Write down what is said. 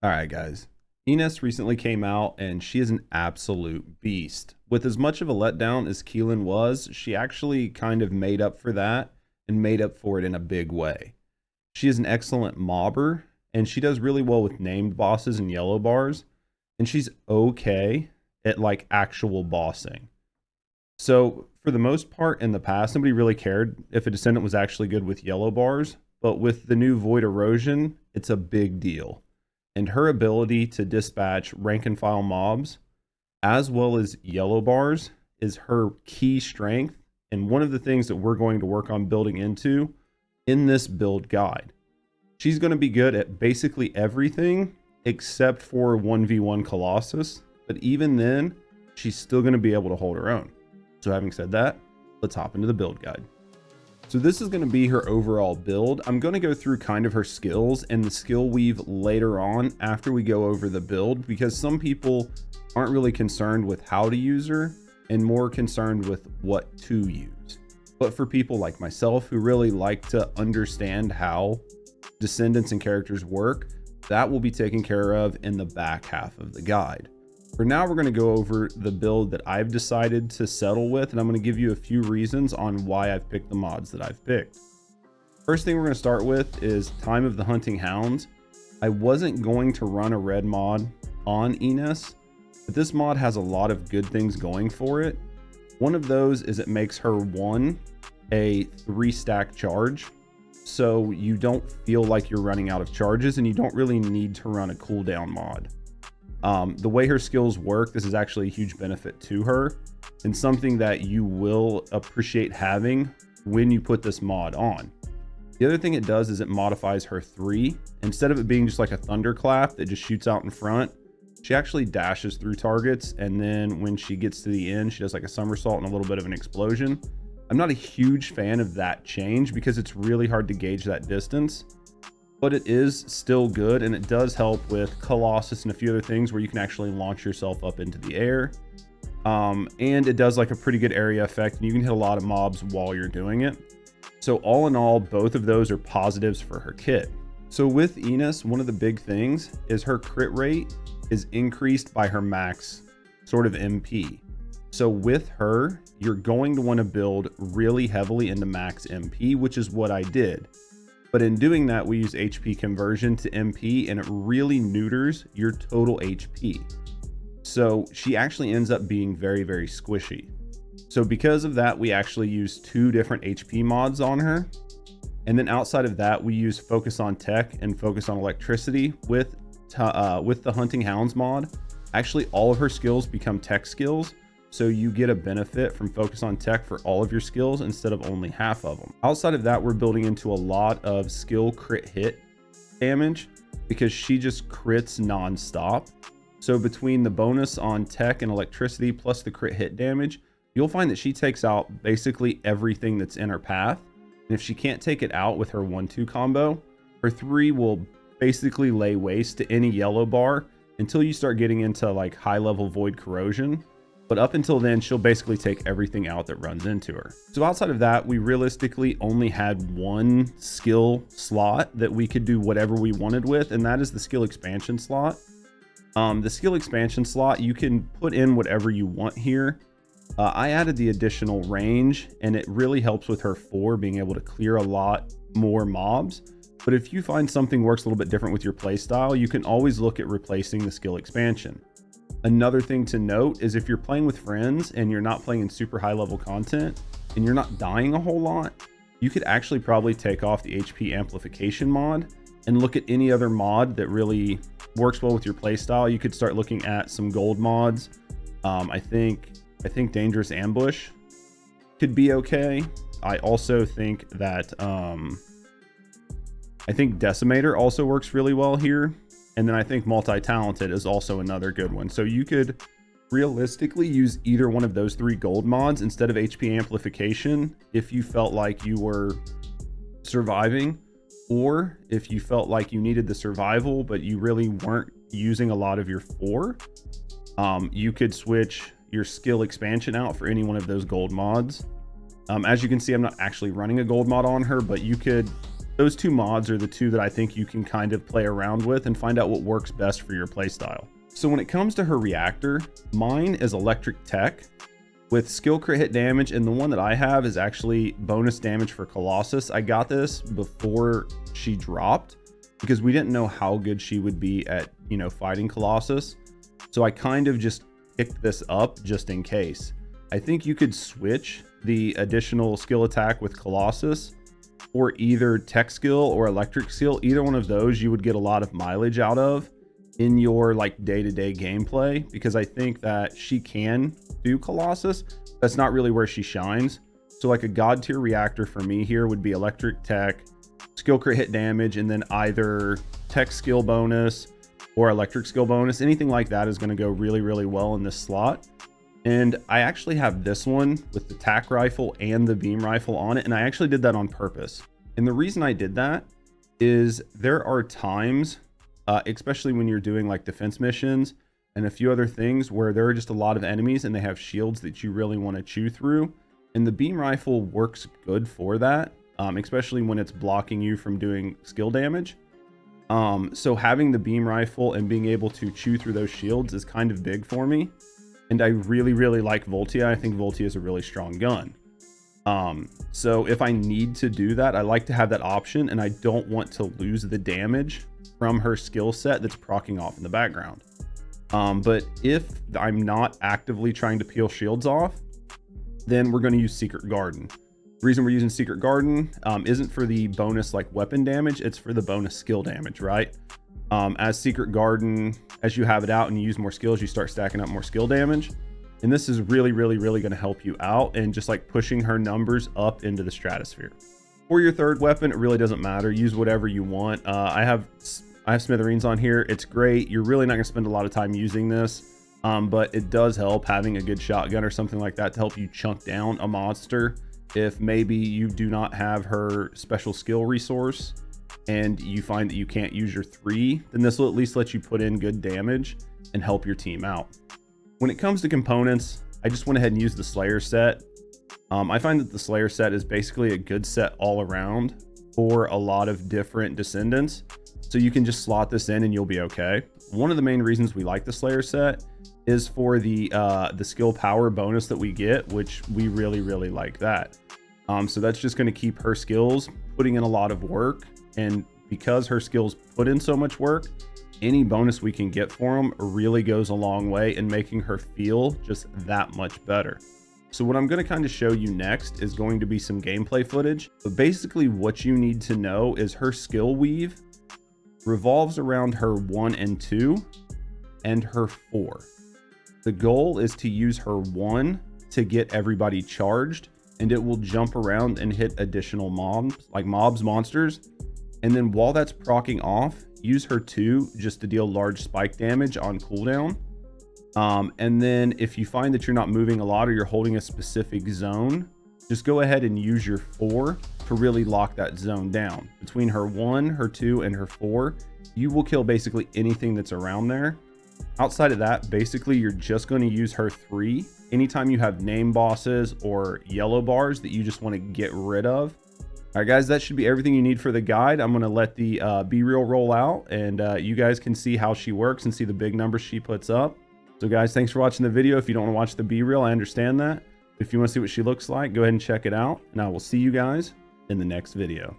All right, guys. Ines recently came out and she is an absolute beast. With as much of a letdown as Keelan was, she actually kind of made up for that and made up for it in a big way. She is an excellent mobber and she does really well with named bosses and yellow bars, and she's okay at like actual bossing. So, for the most part in the past, nobody really cared if a descendant was actually good with yellow bars, but with the new void erosion, it's a big deal, and her ability to dispatch rank and file mobs as well as yellow bars is her key strength, and one of the things that we're going to work on building into in this build guide. She's going to be good at basically everything except for 1v1 Colossus, but even then she's still going to be able to hold her own. So having said that, let's hop into the build guide. So this is going to be her overall build. I'm going to go through kind of her skills and the skill weave later on after we go over the build, because some people aren't really concerned with how to use her and more concerned with what to use. But for people like myself who really like to understand how descendants and characters work, that will be taken care of in the back half of the guide. For now, we're going to go over the build that I've decided to settle with, and I'm going to give you a few reasons on why I've picked the mods that I've picked. First thing we're going to start with is Time of the Hunting Hounds. I wasn't going to run a red mod on Ines, but this mod has a lot of good things going for it. One of those is it makes her a 3-stack charge, so you don't feel like you're running out of charges and you don't really need to run a cooldown mod. The way her skills work, this is actually a huge benefit to her and something that you will appreciate having when you put this mod on. The other thing it does is it modifies her 3. Instead of it being just like a thunderclap that just shoots out in front, she actually dashes through targets, and then when she gets to the end, she does like a somersault and a little bit of an explosion. I'm not a huge fan of that change because it's really hard to gauge that distance, but it is still good, and it does help with Colossus and a few other things where you can actually launch yourself up into the air. And it does like a pretty good area effect, and you can hit a lot of mobs while you're doing it. So all in all, both of those are positives for her kit. So with Ines, one of the big things is her crit rate is increased by her max sort of MP. So with her, you're going to want to build really heavily into max MP, which is what I did. But in doing that, we use HP conversion to MP, and it really neuters your total HP. So she actually ends up being very, very squishy. So because of that, we actually use 2 different HP mods on her. And then outside of that, we use Focus on Tech and Focus on Electricity with the Hunting Hounds mod. Actually, all of her skills become tech skills, so you get a benefit from Focus on Tech for all of your skills instead of only half of them. Outside of that, we're building into a lot of skill crit hit damage because she just crits non-stop. So between the bonus on Tech and Electricity plus the crit hit damage, you'll find that she takes out basically everything that's in her path. And if she can't take it out with her 1-2 combo, her 3 will basically lay waste to any yellow bar until you start getting into like high level void corrosion. But up until then, she'll basically take everything out that runs into her. So outside of that, we realistically only had 1 skill slot that we could do whatever we wanted with, and that is the skill expansion slot. The skill expansion slot, you can put in whatever you want here. I added the additional range, and it really helps with her 4 being able to clear a lot more mobs. But if you find something works a little bit different with your playstyle, you can always look at replacing the skill expansion. Another thing to note is if you're playing with friends and you're not playing in super high level content and you're not dying a whole lot, you could actually probably take off the HP amplification mod and look at any other mod that really works well with your playstyle. You could start looking at some gold mods. I think Dangerous Ambush could be okay. I also think that I think Decimator also works really well here. And then I think Multi-Talented is also another good one. So you could realistically use either one of those 3 gold mods instead of HP amplification if you felt like you were surviving, or if you felt like you needed the survival but you really weren't using a lot of your 4. You could switch your skill expansion out for any one of those gold mods. As you can see, I'm not actually running a gold mod on her, but you could those two mods are the two that I think you can kind of play around with and find out what works best for your playstyle. So when it comes to her reactor, mine is electric tech with skill crit hit damage, and the one that I have is actually bonus damage for Colossus. I got this before she dropped because we didn't know how good she would be at, you know, fighting Colossus. So I kind of just picked this up just in case. I think you could switch the additional skill attack with Colossus or either tech skill or electric skill. Either one of those you would get a lot of mileage out of in your like day-to-day gameplay, because I think that she can do Colossus. That's not really where she shines. So like a god tier reactor for me here would be electric tech, skill crit hit damage, and then either tech skill bonus or electric skill bonus. Anything like that is going to go really, really well in this slot. And I actually have this one with the tac rifle and the beam rifle on it, and I actually did that on purpose. And the reason I did that is there are times, especially when you're doing like defense missions and a few other things, where there are just a lot of enemies and they have shields that you really want to chew through. And the beam rifle works good for that, especially when it's blocking you from doing skill damage. So having the beam rifle and being able to chew through those shields is kind of big for me. And I really, really like Voltia. I think Voltia is a really strong gun. So if I need to do that, I like to have that option, and I don't want to lose the damage from her skill set that's proccing off in the background. But if I'm not actively trying to peel shields off, then we're going to use Secret Garden. The reason we're using Secret Garden isn't for the bonus like weapon damage, it's for the bonus skill damage, right? As Secret Garden, as you have it out and you use more skills, you start stacking up more skill damage. And this is really, really, really going to help you out and just like pushing her numbers up into the stratosphere. For your third weapon, it really doesn't matter. Use whatever you want. I have Smithereens on here. It's great. You're really not going to spend a lot of time using this, but it does help having a good shotgun or something like that to help you chunk down a monster. If maybe you do not have her special skill resource and you find that you can't use your 3, then this will at least let you put in good damage and help your team out. When it comes to components, I just went ahead and used the Slayer set. I find that the Slayer set is basically a good set all around for a lot of different Descendants. So you can just slot this in and you'll be okay. One of the main reasons we like the Slayer set is for the skill power bonus that we get, which we really, really like that. So that's just going to keep her skills putting in a lot of work. And because her skills put in so much work, any bonus we can get for them really goes a long way in making her feel just that much better. So what I'm going to kind of show you next is going to be some gameplay footage. But basically what you need to know is her skill weave revolves around her 1 and 2 and her 4. The goal is to use her 1 to get everybody charged, and it will jump around and hit additional mobs, like monsters. And then while that's proccing off, use her 2 just to deal large spike damage on cooldown. And then if you find that you're not moving a lot or you're holding a specific zone, just go ahead and use your 4 to really lock that zone down. Between her 1, her 2, and her 4, you will kill basically anything that's around there. Outside of that, basically you're just going to use her 3 anytime you have name bosses or yellow bars that you just want to get rid of. All right, guys, that should be everything you need for the guide. I'm going to let the B-reel roll out, and you guys can see how she works and see the big numbers she puts up. So guys, thanks for watching the video. If you don't want to watch the B-reel, I understand that. If you want to see what she looks like, go ahead and check it out, and I will see you guys in the next video.